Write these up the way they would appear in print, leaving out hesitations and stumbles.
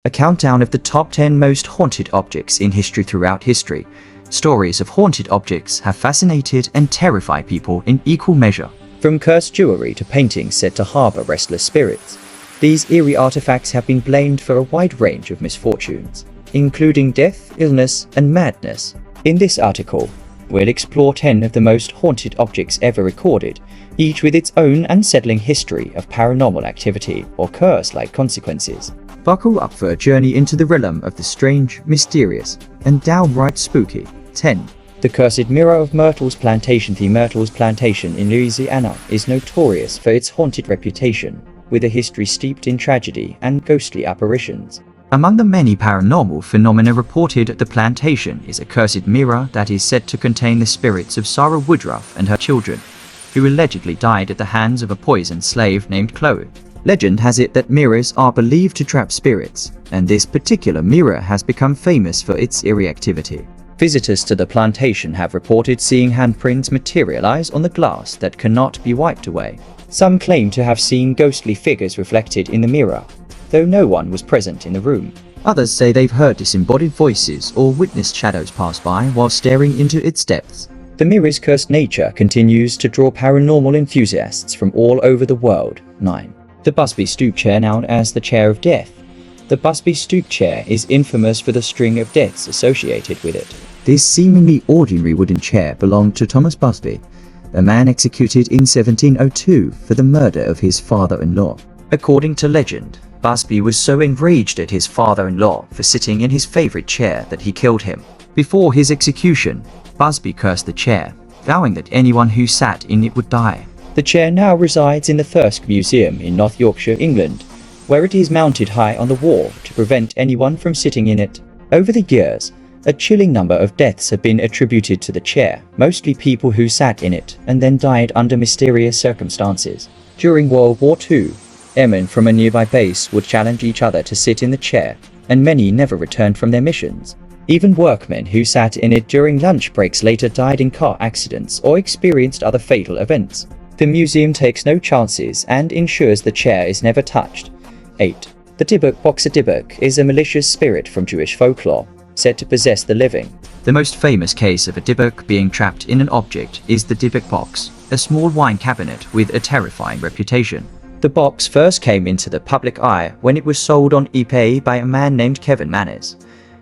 a countdown of the top 10 most haunted objects in history. Throughout history, stories of haunted objects have fascinated and terrified people in equal measure. From cursed jewelry to paintings said to harbor restless spirits, these eerie artifacts have been blamed for a wide range of misfortunes, including death, illness, and madness. In this article, we'll explore 10 of the most haunted objects ever recorded, each with its own unsettling history of paranormal activity or curse-like consequences. Buckle up for a journey into the realm of the strange, mysterious, and downright spooky. 10. The Cursed Mirror of Myrtle's Plantation. The Myrtle's Plantation in Louisiana is notorious for its haunted reputation, with a history steeped in tragedy and ghostly apparitions. Among the many paranormal phenomena reported at the plantation is a cursed mirror that is said to contain the spirits of Sarah Woodruff and her children, who allegedly died at the hands of a poisoned slave named Chloe. Legend has it that mirrors are believed to trap spirits, and this particular mirror has become famous for its eerie activity. Visitors to the plantation have reported seeing handprints materialize on the glass that cannot be wiped away. Some claim to have seen ghostly figures reflected in the mirror, though no one was present in the room. Others say they've heard disembodied voices or witnessed shadows pass by while staring into its depths. The mirror's cursed nature continues to draw paranormal enthusiasts from all over the world. 9. The Busby Stoop Chair. Known as the Chair of Death, the Busby Stoop Chair is infamous for the string of deaths associated with it. This seemingly ordinary wooden chair belonged to Thomas Busby, a man executed in 1702 for the murder of his father-in-law. According to legend, Busby was so enraged at his father-in-law for sitting in his favorite chair that he killed him. Before his execution, Busby cursed the chair, vowing that anyone who sat in it would die. The chair now resides in the Thirsk Museum in North Yorkshire, England, where it is mounted high on the wall to prevent anyone from sitting in it. Over the years, a chilling number of deaths have been attributed to the chair, mostly people who sat in it and then died under mysterious circumstances. During World War II, airmen from a nearby base would challenge each other to sit in the chair, and many never returned from their missions. Even workmen who sat in it during lunch breaks later died in car accidents or experienced other fatal events. The museum takes no chances and ensures the chair is never touched. 8. The Dybbuk Box. A Dybbuk is a malicious spirit from Jewish folklore, said to possess the living. The most famous case of a Dybbuk being trapped in an object is the Dybbuk Box, a small wine cabinet with a terrifying reputation. The box first came into the public eye when it was sold on eBay by a man named Kevin Manners,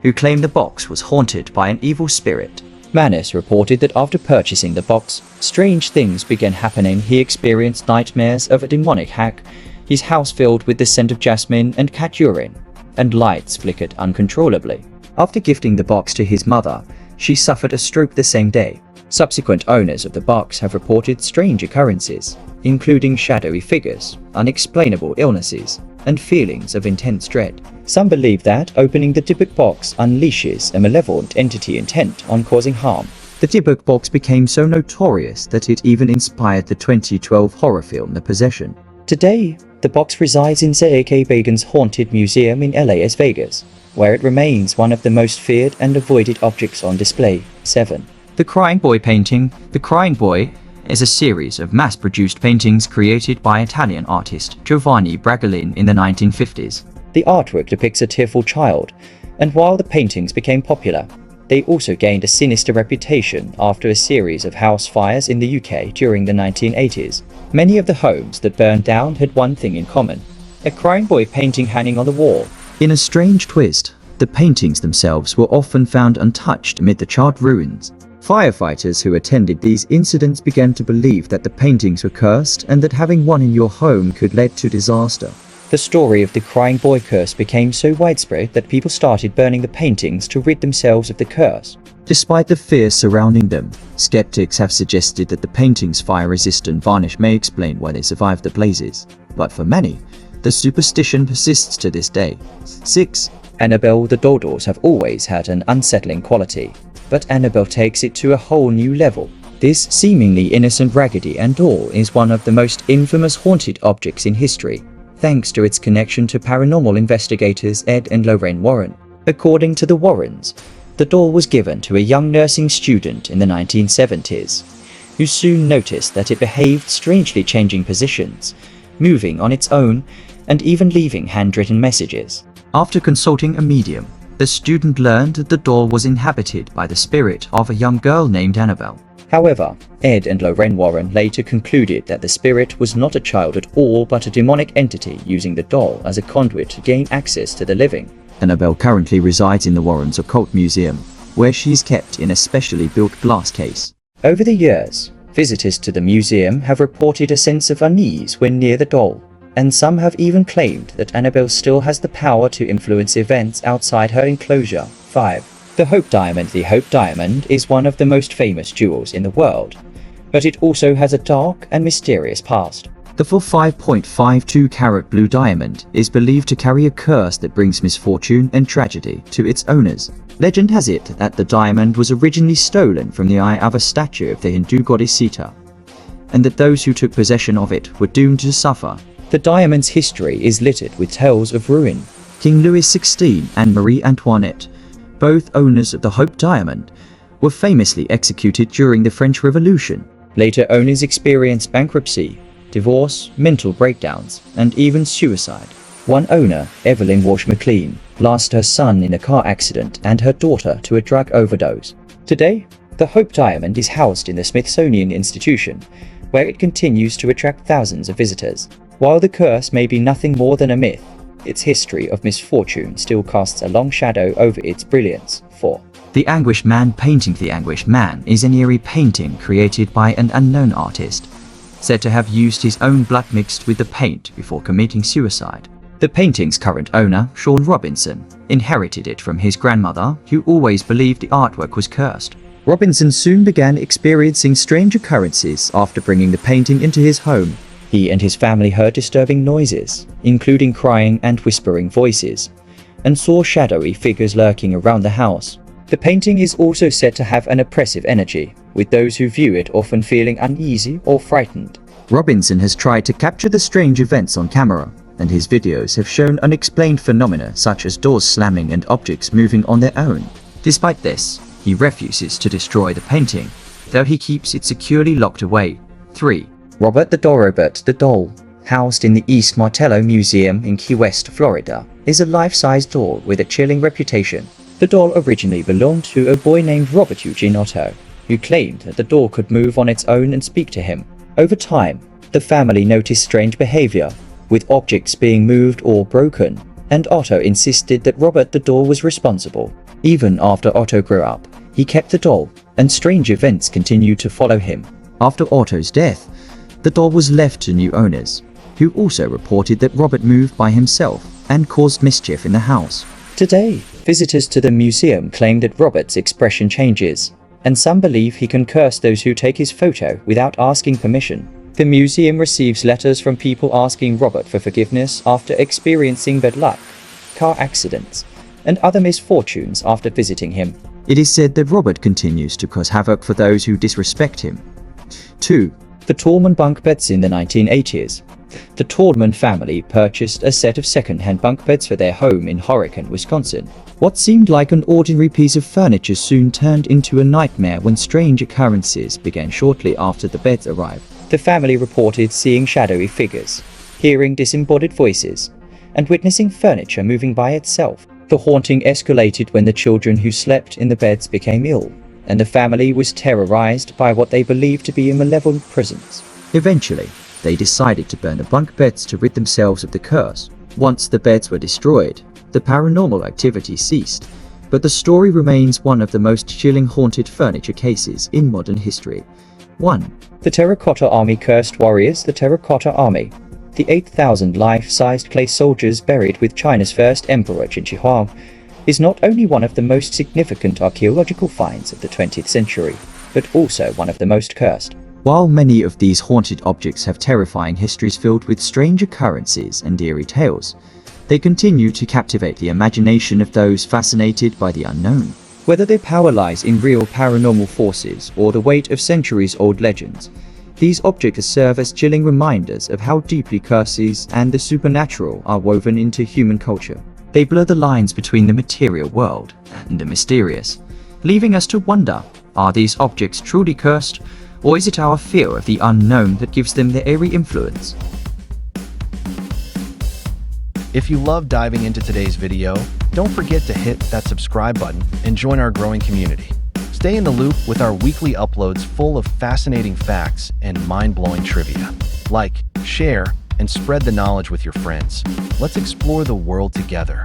who claimed the box was haunted by an evil spirit. Manners reported that after purchasing the box, strange things began happening. He experienced nightmares of a demonic hag, his house filled with the scent of jasmine and cat urine, and lights flickered uncontrollably. After gifting the box to his mother, she suffered a stroke the same day. Subsequent owners of the box have reported strange occurrences, including shadowy figures, unexplainable illnesses, and feelings of intense dread. Some believe that opening the Dybbuk Box unleashes a malevolent entity intent on causing harm. The Dybbuk Box became so notorious that it even inspired the 2012 horror film The Possession. Today, the box resides in Z.A.K. Bagan's Haunted Museum in Las Vegas, where it remains one of the most feared and avoided objects on display. 7. The Crying Boy Painting. The Crying Boy is a series of mass-produced paintings created by Italian artist Giovanni Bragolin in the 1950s. The artwork depicts a tearful child, and while the paintings became popular, they also gained a sinister reputation after a series of house fires in the UK during the 1980s. Many of the homes that burned down had one thing in common: a crying boy painting hanging on the wall. In a strange twist, the paintings themselves were often found untouched amid the charred ruins. Firefighters who attended these incidents began to believe that the paintings were cursed and that having one in your home could lead to disaster. The story of the crying boy curse became so widespread that people started burning the paintings to rid themselves of the curse. Despite the fear surrounding them, skeptics have suggested that the painting's fire-resistant varnish may explain why they survived the blazes. But for many, the superstition persists to this day. 6. Annabelle. The doll dolls have always had an unsettling quality, but Annabelle takes it to a whole new level. This seemingly innocent Raggedy Ann doll is one of the most infamous haunted objects in history, thanks to its connection to paranormal investigators Ed and Lorraine Warren. According to the Warrens, the doll was given to a young nursing student in the 1970s, who soon noticed that it behaved strangely, changing positions, moving on its own, and even leaving handwritten messages. After consulting a medium, the student learned that the doll was inhabited by the spirit of a young girl named Annabelle. However, Ed and Lorraine Warren later concluded that the spirit was not a child at all but a demonic entity using the doll as a conduit to gain access to the living. Annabelle currently resides in the Warrens Occult Museum, where she is kept in a specially built glass case. Over the years, visitors to the museum have reported a sense of unease when near the doll, and some have even claimed that Annabelle still has the power to influence events outside her enclosure. 5. The Hope Diamond. The Hope Diamond is one of the most famous jewels in the world, but it also has a dark and mysterious past. The full 5.52 carat blue diamond is believed to carry a curse that brings misfortune and tragedy to its owners. Legend has it that the diamond was originally stolen from the eye of a statue of the Hindu goddess Sita, and that those who took possession of it were doomed to suffer. The diamond's history is littered with tales of ruin. King Louis XVI and Marie Antoinette, both owners of the Hope Diamond, were famously executed during the French Revolution. Later owners experienced bankruptcy, divorce, mental breakdowns, and even suicide. One owner, Evelyn Walsh McLean, lost her son in a car accident and her daughter to a drug overdose. Today, the Hope Diamond is housed in the Smithsonian Institution, where it continues to attract thousands of visitors. While the curse may be nothing more than a myth, its history of misfortune still casts a long shadow over its brilliance. 4. The Anguished Man painting. The Anguished Man is an eerie painting created by an unknown artist, said to have used his own blood mixed with the paint before committing suicide. The painting's current owner, Sean Robinson, inherited it from his grandmother, who always believed the artwork was cursed. Robinson soon began experiencing strange occurrences after bringing the painting into his home. He and his family heard disturbing noises, including crying and whispering voices, and saw shadowy figures lurking around the house. The painting is also said to have an oppressive energy, with those who view it often feeling uneasy or frightened. Robinson has tried to capture the strange events on camera, and his videos have shown unexplained phenomena such as doors slamming and objects moving on their own. Despite this, he refuses to destroy the painting, though he keeps it securely locked away. 3. Robert the Doll. Robert the Doll, housed in the East Martello Museum in Key West, Florida, is a life-size doll with a chilling reputation. The doll originally belonged to a boy named Robert Eugene Otto, who claimed that the doll could move on its own and speak to him. Over time, the family noticed strange behavior, with objects being moved or broken, and Otto insisted that Robert the doll was responsible. Even after Otto grew up, he kept the doll, and strange events continued to follow him. After Otto's death, the doll was left to new owners, who also reported that Robert moved by himself and caused mischief in the house. Today, visitors to the museum claim that Robert's expression changes, and some believe he can curse those who take his photo without asking permission. The museum receives letters from people asking Robert for forgiveness after experiencing bad luck, car accidents, and other misfortunes after visiting him. It is said that Robert continues to cause havoc for those who disrespect him. 2. The Tallman bunk beds. In the 1980s, the Tallman family purchased a set of second-hand bunk beds for their home in Horicon, Wisconsin. What seemed like an ordinary piece of furniture soon turned into a nightmare when strange occurrences began shortly after the beds arrived. The family reported seeing shadowy figures, hearing disembodied voices, and witnessing furniture moving by itself. The haunting escalated when the children who slept in the beds became ill, and the family was terrorized by what they believed to be a malevolent presence. Eventually, they decided to burn the bunk beds to rid themselves of the curse. Once the beds were destroyed, the paranormal activity ceased, but the story remains one of the most chilling haunted furniture cases in modern history. 1. The Terracotta Army. Cursed warriors. The Terracotta Army, the 8,000 life-sized clay soldiers buried with China's first emperor Qin Shi Huang, is not only one of the most significant archaeological finds of the 20th century, but also one of the most cursed. While many of these haunted objects have terrifying histories filled with strange occurrences and eerie tales, they continue to captivate the imagination of those fascinated by the unknown. Whether their power lies in real paranormal forces or the weight of centuries-old legends, these objects serve as chilling reminders of how deeply curses and the supernatural are woven into human culture. They blur the lines between the material world and the mysterious, leaving us to wonder, are these objects truly cursed, or is it our fear of the unknown that gives them their eerie influence? If you love diving into today's video, don't forget to hit that subscribe button and join our growing community. Stay in the loop with our weekly uploads full of fascinating facts and mind-blowing trivia. Like, share, and spread the knowledge with your friends. Let's explore the world together.